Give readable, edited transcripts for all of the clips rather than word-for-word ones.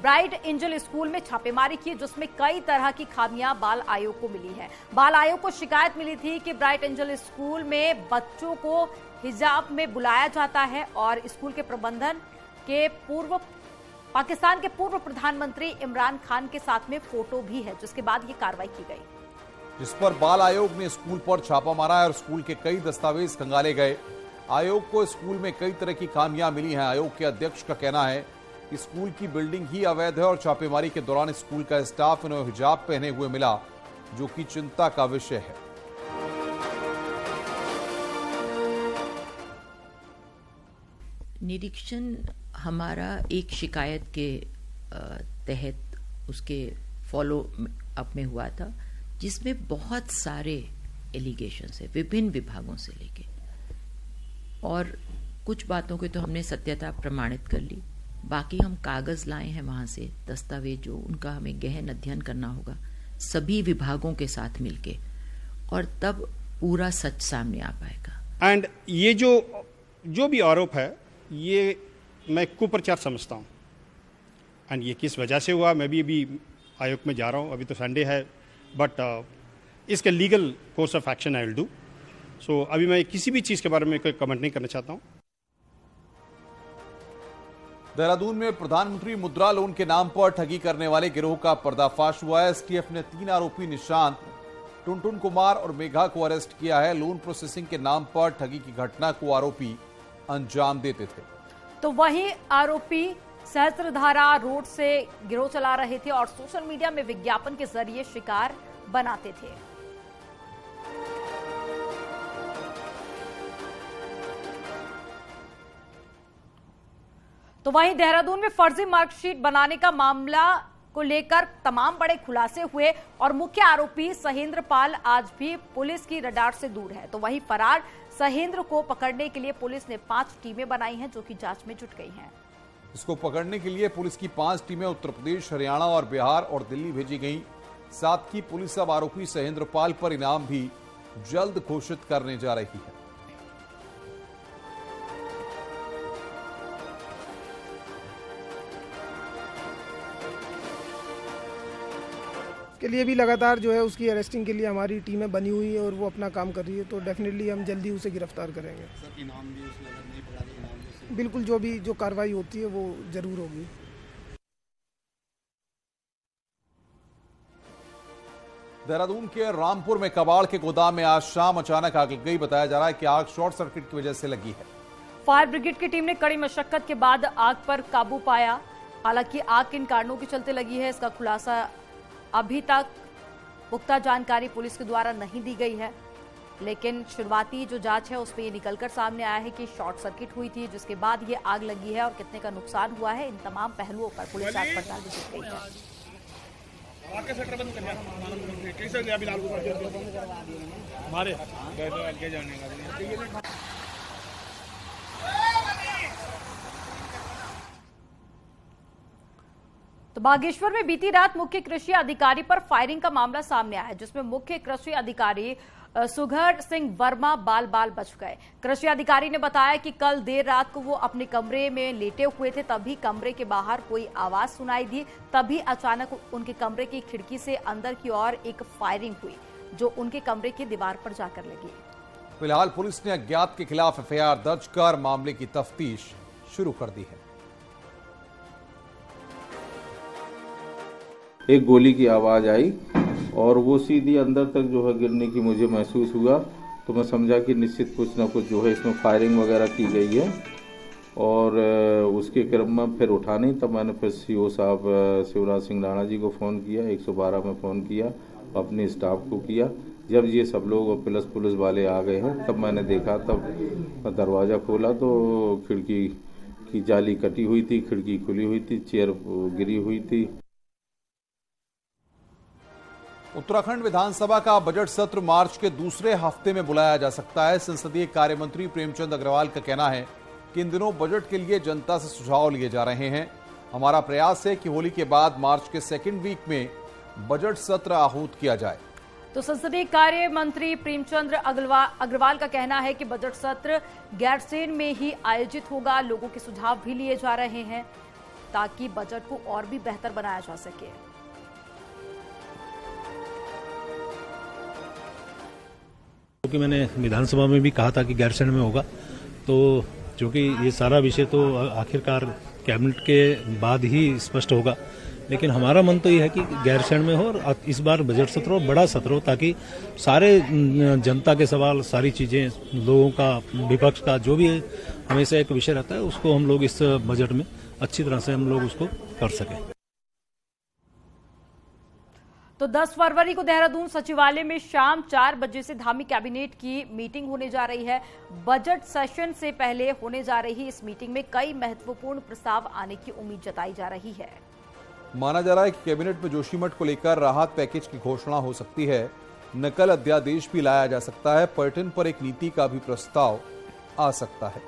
Bright angel school में छापेमारी की, जिसमें कई तरह की खामियां बाल आयोग को मिली है। बाल आयोग को शिकायत मिली थी कि ब्राइट एंजल स्कूल में बच्चों को हिजाब में बुलाया जाता है और स्कूल के प्रबंधन के पाकिस्तान के पूर्व प्रधानमंत्री इमरान खान के साथ में फोटो भी है, जिसके बाद ये कार्रवाई की गई, जिस पर बाल आयोग ने स्कूल पर छापा मारा है और स्कूल के कई दस्तावेज खंगाले गए। आयोग को स्कूल में कई तरह की खामियां मिली हैं। आयोग के अध्यक्ष का कहना है कि स्कूल की बिल्डिंग ही अवैध है और छापेमारी के दौरान स्कूल का स्टाफ उन्हें हिजाब पहने हुए मिला, जो कि चिंता का विषय है। निरीक्षण हमारा एक शिकायत के तहत उसके फॉलो अप में हुआ था, जिसमें बहुत सारे एलिगेशंस है विभिन्न विभागों से लेके, और कुछ बातों की तो हमने सत्यता प्रमाणित कर ली। बाकी हम कागज लाए हैं वहां से, दस्तावेज जो उनका हमें गहन अध्ययन करना होगा सभी विभागों के साथ मिलके, और तब पूरा सच सामने आ पाएगा। एंड ये जो भी आरोप है ये मैं कुप्रचार समझता हूँ। एंड ये किस वजह से हुआ, मैं भी अभी आयोग में जा रहा हूँ, अभी तो संडे है, बट इसके legal course of action I will do. So अभी मैं किसी भी चीज़ के बारे में कोई कमेंट नहीं करना चाहता हूँ। देहरादून में प्रधानमंत्री मुद्रा लोन के नाम पर ठगी करने वाले गिरोह का पर्दाफाश हुआ है। एसटीएफ ने 3 आरोपी निशांत, टुनटुन कुमार और मेघा को अरेस्ट किया है। लोन प्रोसेसिंग के नाम पर ठगी की घटना को आरोपी अंजाम देते थे। तो वहीं आरोपी सहस्त्रधारा रोड से गिरोह चला रहे थे और सोशल मीडिया में विज्ञापन के जरिए शिकार बनाते थे। तो वहीं देहरादून में फर्जी मार्कशीट बनाने का मामला को लेकर तमाम बड़े खुलासे हुए और मुख्य आरोपी सहेंद्र पाल आज भी पुलिस की रडार से दूर है। तो वहीं फरार सहेंद्र को पकड़ने के लिए पुलिस ने 5 टीमें बनाई हैं, जो कि जांच में जुट गई हैं। इसको पकड़ने के लिए पुलिस की 5 टीमें उत्तर प्रदेश, हरियाणा और बिहार और दिल्ली भेजी गई। साथ ही पुलिस अब आरोपी सहेंद्र पाल पर इनाम भी जल्द घोषित करने जा रही है। के लिए भी लगातार जो है उसकी अरेस्टिंग के लिए हमारी टीमें बनी हुई है और वो अपना काम कर रही है। तो डेफिनेटली हम जल्दी उसे गिरफ्तार करेंगे। सर इनाम भी उस लेवल नहीं पड़ा, इनाम बिल्कुल, जो कार्रवाई होती है वो जरूर होगी। देहरादून के रामपुर में कबाड़ के गोदाम में आज शाम अचानक आग लग गई। बताया जा रहा है कि आग शॉर्ट सर्किट की वजह से लगी है। फायर ब्रिगेड की टीम ने कड़ी मशक्कत के बाद आग पर काबू पाया। हालांकि आग किन कारणों के चलते लगी है, इसका खुलासा अभी तक पुख्ता जानकारी पुलिस के द्वारा नहीं दी गई है, लेकिन शुरुआती जो जांच है उसमें ये निकलकर सामने आया है कि शॉर्ट सर्किट हुई थी, जिसके बाद ये आग लगी है और कितने का नुकसान हुआ है, इन तमाम पहलुओं पर पुलिस जांच पड़ताल में जुट गई है। तो बागेश्वर में बीती रात मुख्य कृषि अधिकारी पर फायरिंग का मामला सामने आया है, जिसमें मुख्य कृषि अधिकारी सुघर सिंह वर्मा बाल बाल बच गए। कृषि अधिकारी ने बताया कि कल देर रात को वो अपने कमरे में लेटे हुए थे, तभी कमरे के बाहर कोई आवाज सुनाई दी। तभी अचानक उनके कमरे की खिड़की से अंदर की ओर एक फायरिंग हुई, जो उनके कमरे की दीवार पर जाकर लगी। फिलहाल पुलिस ने अज्ञात के खिलाफ एफआईआर दर्ज कर मामले की तफ्तीश शुरू कर दी है। एक गोली की आवाज आई और वो सीधी अंदर तक जो है गिरने की मुझे महसूस हुआ, तो मैं समझा कि निश्चित कुछ ना कुछ जो है इसमें फायरिंग वगैरह की गई है। और उसके क्रम में फिर उठा नहीं, तब मैंने फिर सीओ साहब शिवराज सिंह राणा जी को फ़ोन किया, 112 में फ़ोन किया, अपने स्टाफ को किया। जब ये सब लोग और प्लस पुलिस वाले आ गए हैं, तब मैंने देखा, तब दरवाज़ा खोला तो खिड़की की जाली कटी हुई थी, खिड़की खुली हुई थी, चेयर गिरी हुई थी। उत्तराखंड विधानसभा का बजट सत्र मार्च के दूसरे हफ्ते में बुलाया जा सकता है। संसदीय कार्य मंत्री प्रेमचंद अग्रवाल का कहना है कि इन दिनों बजट के लिए जनता से सुझाव लिए जा रहे हैं। हमारा प्रयास है कि होली के बाद मार्च के सेकेंड वीक में बजट सत्र आहूत किया जाए। तो संसदीय कार्य मंत्री प्रेमचंद अग्रवाल का कहना है कि बजट सत्र गैरसैंण में ही आयोजित होगा। लोगों के सुझाव भी लिए जा रहे हैं। ताकि बजट को और भी बेहतर बनाया जा सके। क्योंकि मैंने विधानसभा में भी कहा था कि गैरसैंण में होगा, तो चूंकि ये सारा विषय तो आखिरकार कैबिनेट के बाद ही स्पष्ट होगा, लेकिन हमारा मन तो ये है कि गैरसैंण में हो और इस बार बजट सत्र हो, बड़ा सत्र हो, ताकि सारे जनता के सवाल, सारी चीजें, लोगों का, विपक्ष का जो भी हमेशा एक विषय रहता है, उसको हम लोग इस बजट में अच्छी तरह से हम लोग उसको कर सकें। तो 10 फरवरी को देहरादून सचिवालय में शाम 4 बजे से धामी कैबिनेट की मीटिंग होने जा रही है। बजट सेशन से पहले होने जा रही इस मीटिंग में कई महत्वपूर्ण प्रस्ताव आने की उम्मीद जताई जा रही है। माना जा रहा है कि कैबिनेट में जोशीमठ को लेकर राहत पैकेज की घोषणा हो सकती है। नकल अध्यादेश भी लाया जा सकता है। पर्यटन पर एक नीति का भी प्रस्ताव आ सकता है।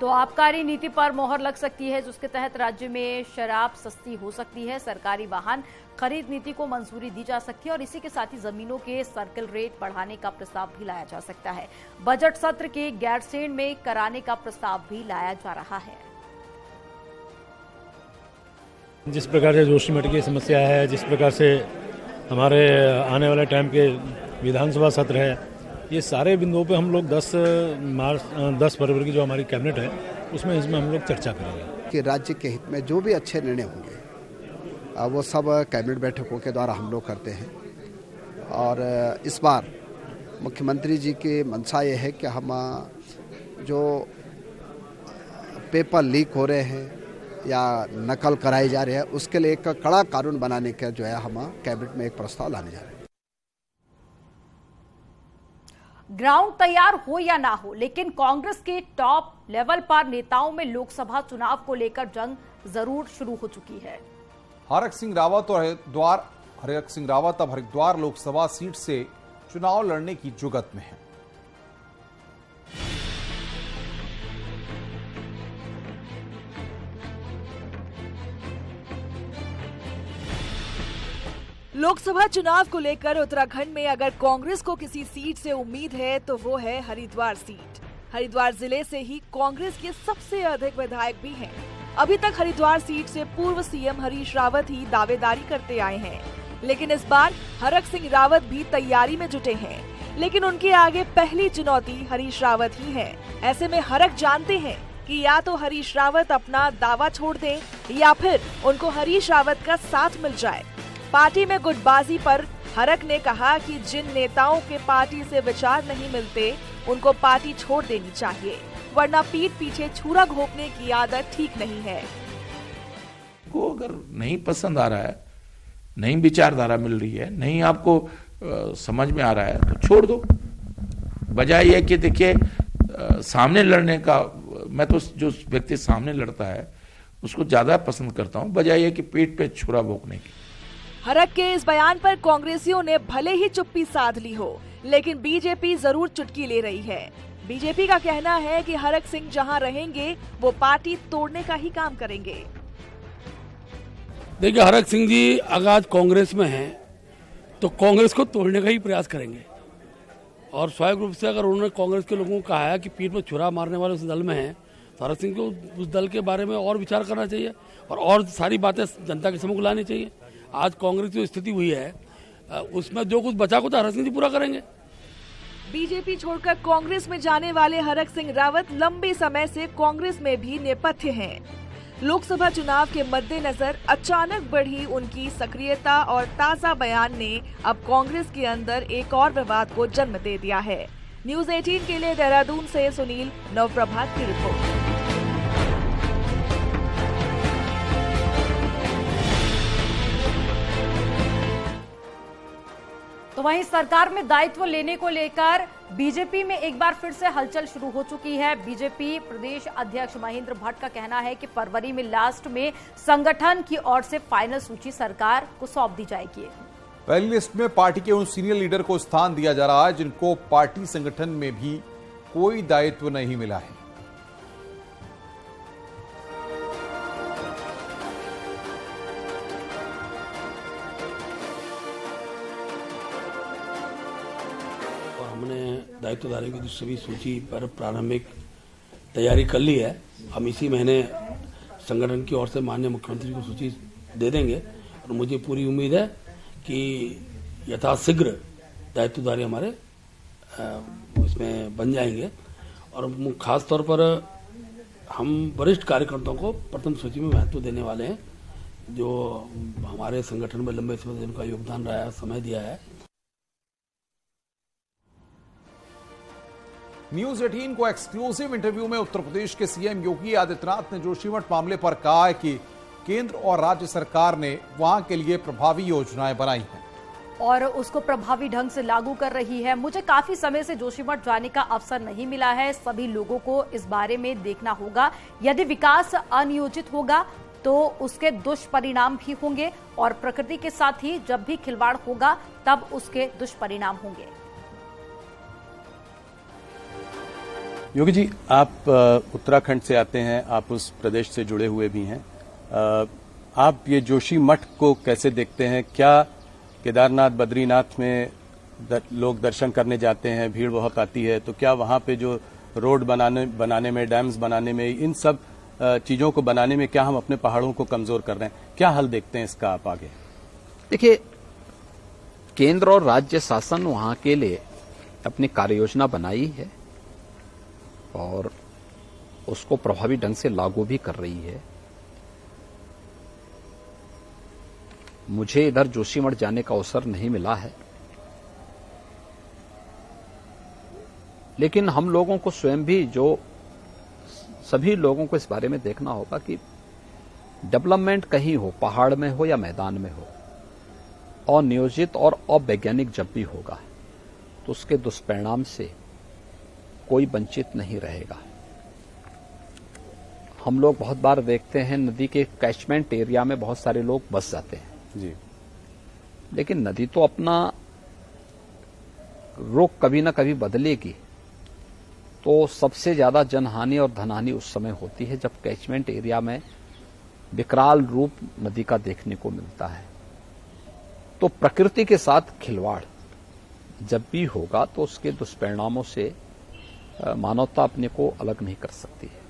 तो आबकारी नीति पर मोहर लग सकती है, जिसके तहत राज्य में शराब सस्ती हो सकती है। सरकारी वाहन खरीद नीति को मंजूरी दी जा सकती है और इसी के साथ ही जमीनों के सर्कल रेट बढ़ाने का प्रस्ताव भी लाया जा सकता है। बजट सत्र के गैरसैंण में कराने का प्रस्ताव भी लाया जा रहा है। जिस प्रकार से जोशीमठ की समस्या है, जिस प्रकार से हमारे आने वाले टाइम के विधानसभा सत्र है, ये सारे बिंदुओं पे हम लोग 10 फरवरी की जो हमारी कैबिनेट है उसमें इसमें हम लोग चर्चा करेंगे कि राज्य के हित में जो भी अच्छे निर्णय होंगे वो सब कैबिनेट बैठकों के द्वारा हम लोग करते हैं। और इस बार मुख्यमंत्री जी की मंशा ये है कि हम जो पेपर लीक हो रहे हैं या नकल कराई जा रही है, उसके लिए एक कड़ा कानून बनाने का जो है हम कैबिनेट में एक प्रस्ताव लाने जा रहे हैं। ग्राउंड तैयार हो या ना हो, लेकिन कांग्रेस के टॉप लेवल पर नेताओं में लोकसभा चुनाव को लेकर जंग जरूर शुरू हो चुकी है। हरक सिंह रावत अब हरिद्वार लोकसभा सीट से चुनाव लड़ने की जुगत में है। लोकसभा चुनाव को लेकर उत्तराखंड में अगर कांग्रेस को किसी सीट से उम्मीद है तो वो है हरिद्वार सीट। हरिद्वार जिले से ही कांग्रेस के सबसे अधिक विधायक भी हैं। अभी तक हरिद्वार सीट से पूर्व सीएम हरीश रावत ही दावेदारी करते आए हैं, लेकिन इस बार हरक सिंह रावत भी तैयारी में जुटे हैं। लेकिन उनके आगे पहली चुनौती हरीश रावत ही है। ऐसे में हरक जानते हैं कि या तो हरीश रावत अपना दावा छोड़ दें या फिर उनको हरीश रावत का साथ मिल जाए। पार्टी में गुटबाजी पर हरक ने कहा कि जिन नेताओं के पार्टी से विचार नहीं मिलते उनको पार्टी छोड़ देनी चाहिए, वरना पीठ पीछे छुरा घोंपने की आदत ठीक नहीं है। को अगर नहीं पसंद आ रहा है, नहीं विचारधारा मिल रही है, नहीं आपको समझ में आ रहा है तो छोड़ दो। बजाय ये कि देखिए सामने लड़ने का, मैं तो जो व्यक्ति सामने लड़ता है उसको ज्यादा पसंद करता हूं, बजाय ये कि पीठ पे छुरा भोंकने की। हरक के इस बयान पर कांग्रेसियों ने भले ही चुप्पी साध ली हो, लेकिन बीजेपी जरूर चुटकी ले रही है। बीजेपी का कहना है कि हरक सिंह जहां रहेंगे वो पार्टी तोड़ने का ही काम करेंगे। देखिए, हरक सिंह जी अगर आज कांग्रेस में हैं तो कांग्रेस को तोड़ने का ही प्रयास करेंगे और स्वाभाविक रूप से अगर उन्होंने कांग्रेस के लोगों को कहा है कि पीठ में छुरा मारने वाले उस दल में हैं तो हरक सिंह को उस दल के बारे में और विचार करना चाहिए और सारी बातें जनता के सम्मुख लानी चाहिए। आज कांग्रेस की स्थिति हुई है उसमें जो कुछ बचा कुछ हरक सिंह जी पूरा करेंगे। बीजेपी छोड़कर कांग्रेस में जाने वाले हरक सिंह रावत लंबे समय से कांग्रेस में भी नेपथ्य हैं। लोकसभा चुनाव के मद्देनजर अचानक बढ़ी उनकी सक्रियता और ताजा बयान ने अब कांग्रेस के अंदर एक और विवाद को जन्म दे दिया है। न्यूज़ 18 के लिए देहरादून से सुनील नवप्रभात की रिपोर्ट। तो वहीं सरकार में दायित्व लेने को लेकर बीजेपी में एक बार फिर से हलचल शुरू हो चुकी है। बीजेपी प्रदेश अध्यक्ष महेंद्र भट्ट का कहना है कि फरवरी में लास्ट में संगठन की ओर से फाइनल सूची सरकार को सौंप दी जाएगी। पहली लिस्ट में पार्टी के उन सीनियर लीडर को स्थान दिया जा रहा है जिनको पार्टी संगठन में भी कोई दायित्व नहीं मिला है। दायित्वधारियों की सभी सूची पर प्रारंभिक तैयारी कर ली है। हम इसी महीने संगठन की ओर से माननीय मुख्यमंत्री को सूची दे देंगे और मुझे पूरी उम्मीद है कि यथाशीघ्र दायित्वधारी हमारे इसमें बन जाएंगे। और खास तौर पर हम वरिष्ठ कार्यकर्ताओं को प्रथम सूची में महत्व देने वाले हैं, जो हमारे संगठन में लंबे समय से उनका योगदान रहा है, समय दिया है। न्यूज 18 को एक्सक्लूसिव इंटरव्यू में उत्तर प्रदेश के सीएम योगी आदित्यनाथ ने जोशीमठ मामले पर कहा है कि केंद्र और राज्य सरकार ने वहां के लिए प्रभावी योजनाएं बनाई हैं और उसको प्रभावी ढंग से लागू कर रही है। मुझे काफी समय से जोशीमठ जाने का अवसर नहीं मिला है। सभी लोगों को इस बारे में देखना होगा। यदि विकास अनियोजित होगा तो उसके दुष्परिणाम भी होंगे और प्रकृति के साथ ही जब भी खिलवाड़ होगा तब उसके दुष्परिणाम होंगे। योगी जी, आप उत्तराखंड से आते हैं, आप उस प्रदेश से जुड़े हुए भी हैं। आप ये जोशीमठ को कैसे देखते हैं? क्या केदारनाथ बद्रीनाथ में लोग दर्शन करने जाते हैं, भीड़ बहुत आती है, तो क्या वहां पे जो रोड बनाने में, डैम्स बनाने में, इन सब चीजों को बनाने में क्या हम अपने पहाड़ों को कमजोर कर रहे हैं? क्या हल देखते हैं इसका आप आगे? देखिए, केंद्र और राज्य शासन वहां के लिए अपनी कार्ययोजना बनाई है और उसको प्रभावी ढंग से लागू भी कर रही है। मुझे इधर जोशीमठ जाने का अवसर नहीं मिला है, लेकिन हम लोगों को स्वयं भी, जो सभी लोगों को इस बारे में देखना होगा कि डेवलपमेंट कहीं हो, पहाड़ में हो या मैदान में हो, अनियोजित और अवैज्ञानिक जब भी होगा तो उसके दुष्परिणाम से कोई वंचित नहीं रहेगा। हम लोग बहुत बार देखते हैं नदी के कैचमेंट एरिया में बहुत सारे लोग बस जाते हैं जी, लेकिन नदी तो अपना रुख कभी ना कभी बदलेगी। तो सबसे ज्यादा जनहानि और धनहानि उस समय होती है जब कैचमेंट एरिया में विकराल रूप नदी का देखने को मिलता है। तो प्रकृति के साथ खिलवाड़ जब भी होगा तो उसके दुष्परिणामों से मानवता अपने को अलग नहीं कर सकती है।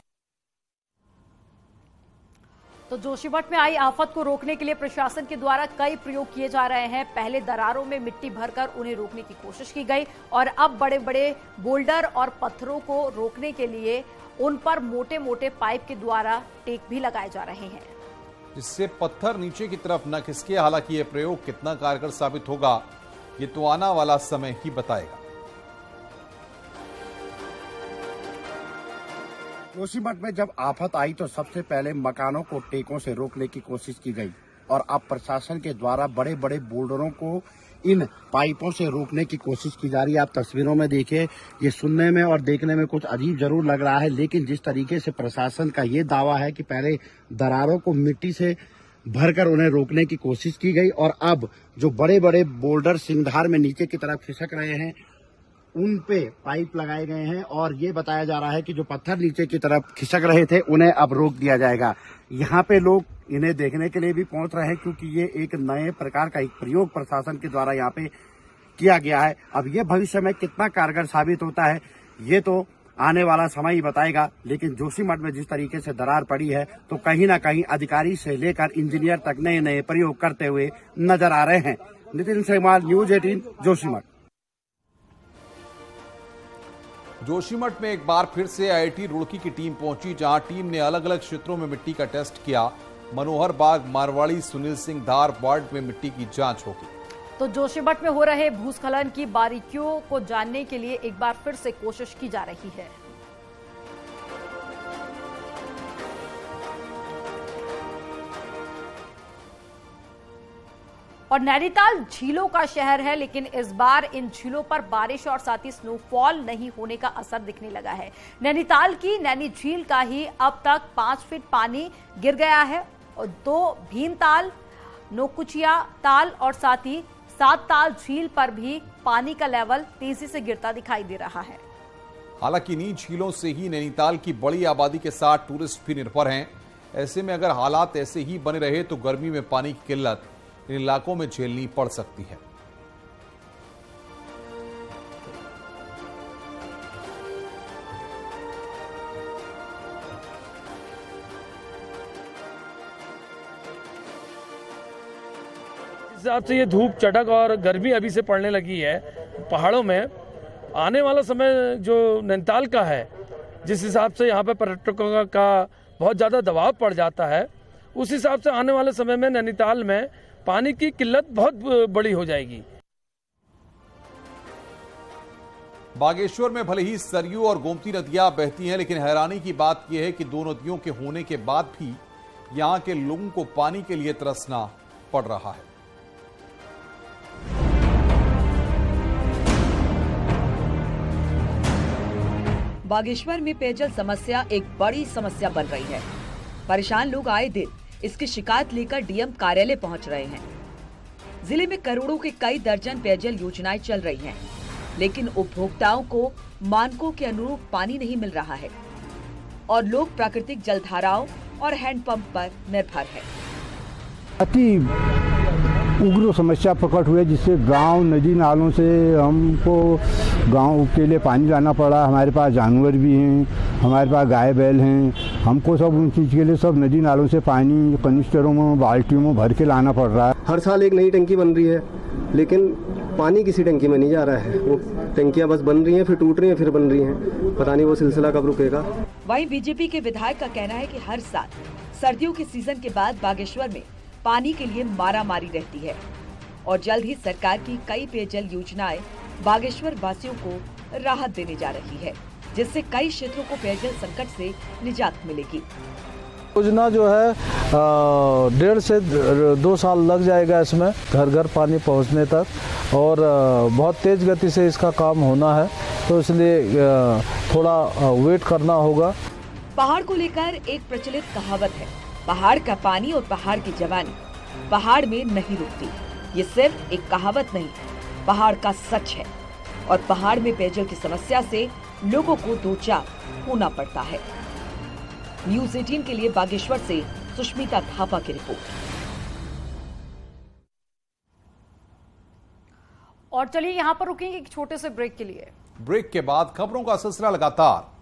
तो जोशीमठ में आई आफत को रोकने के लिए प्रशासन के द्वारा कई प्रयोग किए जा रहे हैं। पहले दरारों में मिट्टी भरकर उन्हें रोकने की कोशिश की गई और अब बड़े बड़े बोल्डर और पत्थरों को रोकने के लिए उन पर मोटे मोटे पाइप के द्वारा टेक भी लगाए जा रहे हैं, जिससे पत्थर नीचे की तरफ न खिसके। हालांकि यह प्रयोग कितना कारगर साबित होगा ये तो आने वाला समय ही बताएगा। जोशीमठ में जब आफत आई तो सबसे पहले मकानों को टेकों से रोकने की कोशिश की गई और अब प्रशासन के द्वारा बड़े बड़े बोल्डरों को इन पाइपों से रोकने की कोशिश की जा रही है। आप तस्वीरों में देखिए, ये सुनने में और देखने में कुछ अजीब जरूर लग रहा है, लेकिन जिस तरीके से प्रशासन का ये दावा है कि पहले दरारों को मिट्टी से भरकर उन्हें रोकने की कोशिश की गई और अब जो बड़े बड़े बोल्डर सिंगधार में नीचे की तरफ खिसक रहे हैं उन पे पाइप लगाए गए हैं और ये बताया जा रहा है कि जो पत्थर नीचे की तरफ खिसक रहे थे उन्हें अब रोक दिया जाएगा। यहाँ पे लोग इन्हें देखने के लिए भी पहुंच रहे हैं क्योंकि ये एक नए प्रकार का एक प्रयोग प्रशासन के द्वारा यहाँ पे किया गया है। अब ये भविष्य में कितना कारगर साबित होता है ये तो आने वाला समय ही बताएगा, लेकिन जोशीमठ में जिस तरीके से दरार पड़ी है तो कहीं ना कहीं अधिकारी से लेकर इंजीनियर तक नए नए प्रयोग करते हुए नजर आ रहे हैं। नितिन सेमाल, न्यूज 18, जोशीमठ। जोशीमठ में एक बार फिर से आईआईटी रुड़की की टीम पहुंची, जहां टीम ने अलग अलग क्षेत्रों में मिट्टी का टेस्ट किया। मनोहर बाग, मारवाड़ी, सुनील सिंह धार वार्ड में मिट्टी की जांच होगी। तो जोशीमठ में हो रहे भूस्खलन की बारीकियों को जानने के लिए एक बार फिर से कोशिश की जा रही है। और नैनीताल झीलों का शहर है, लेकिन इस बार इन झीलों पर बारिश और साथ ही स्नोफॉल नहीं होने का असर दिखने लगा है। नैनीताल की नैनी झील का ही अब तक 5 फीट पानी गिर गया है और 2 भीमताल, नोकुचिया ताल और साथ ही 7 ताल झील पर भी पानी का लेवल तेजी से गिरता दिखाई दे रहा है। हालांकि इन्हीं झीलों से ही नैनीताल की बड़ी आबादी के साथ टूरिस्ट भी निर्भर हैं। ऐसे में अगर हालात ऐसे ही बने रहे तो गर्मी में पानी की किल्लत इन इलाकों में झेलनी पड़ सकती है। हिसाब से ये धूप चटक और गर्मी अभी से पड़ने लगी है पहाड़ों में, आने वाला समय जो नैनीताल का है, जिस हिसाब से यहाँ पे पर्यटकों का बहुत ज़्यादा दबाव पड़ जाता है, उस हिसाब से आने वाले समय में नैनीताल में पानी की किल्लत बहुत बड़ी हो जाएगी। बागेश्वर में भले ही सरयू और गोमती नदियां बहती हैं, लेकिन हैरानी की बात यह है कि दो नदियों के होने के बाद भी यहां के लोगों को पानी के लिए तरसना पड़ रहा है। बागेश्वर में पेयजल समस्या एक बड़ी समस्या बन रही है। परेशान लोग आए दिन इसकी शिकायत लेकर डीएम कार्यालय पहुंच रहे हैं। जिले में करोड़ों के कई दर्जन पेयजल योजनाएं चल रही हैं, लेकिन उपभोक्ताओं को मानकों के अनुरूप पानी नहीं मिल रहा है और लोग प्राकृतिक जलधाराओं और हैंडपंप पर निर्भर है। अति उग्र समस्या प्रकट हुई, जिससे गांव नदी नालों से हमको गांव के लिए पानी लाना पड़ा। हमारे पास जानवर भी हैं, हमारे पास गाय बैल हैं, हमको सब उन चीज़ के लिए सब नदी नालों से पानी कनिस्टरों में बाल्टियों में भर के लाना पड़ रहा है। हर साल एक नई टंकी बन रही है, लेकिन पानी किसी टंकी में नहीं जा रहा है। वो टंकियां बस बन रही हैं, फिर टूट रही हैं, फिर बन रही हैं। पता नहीं वो सिलसिला कब रुकेगा। वहीं बीजेपी के विधायक का कहना है कि हर साल सर्दियों के सीजन के बाद बागेश्वर में पानी के लिए मारामारी रहती है और जल्द ही सरकार की कई पेयजल योजनाएं बागेश्वर वासियों को राहत देने जा रही है, जिससे कई क्षेत्रों को पेयजल संकट से निजात मिलेगी। योजना जो है 1.5 से 2 साल लग जाएगा इसमें घर घर पानी पहुंचने तक और बहुत तेज गति से इसका काम होना है, तो इसलिए थोड़ा वेट करना होगा। पहाड़ को लेकर एक प्रचलित कहावत है, पहाड़ का पानी और पहाड़ की जवानी पहाड़ में नहीं रुकती। ये सिर्फ एक कहावत नहीं, पहाड़ का सच है और पहाड़ में पेयजल की समस्या से लोगों को दो चार होना पड़ता है। न्यूज़ 18 के लिए बागेश्वर से सुष्मिता थापा की रिपोर्ट। और चलिए यहाँ पर रुकेंगे एक छोटे से ब्रेक के लिए। ब्रेक के बाद खबरों का सिलसिला लगातार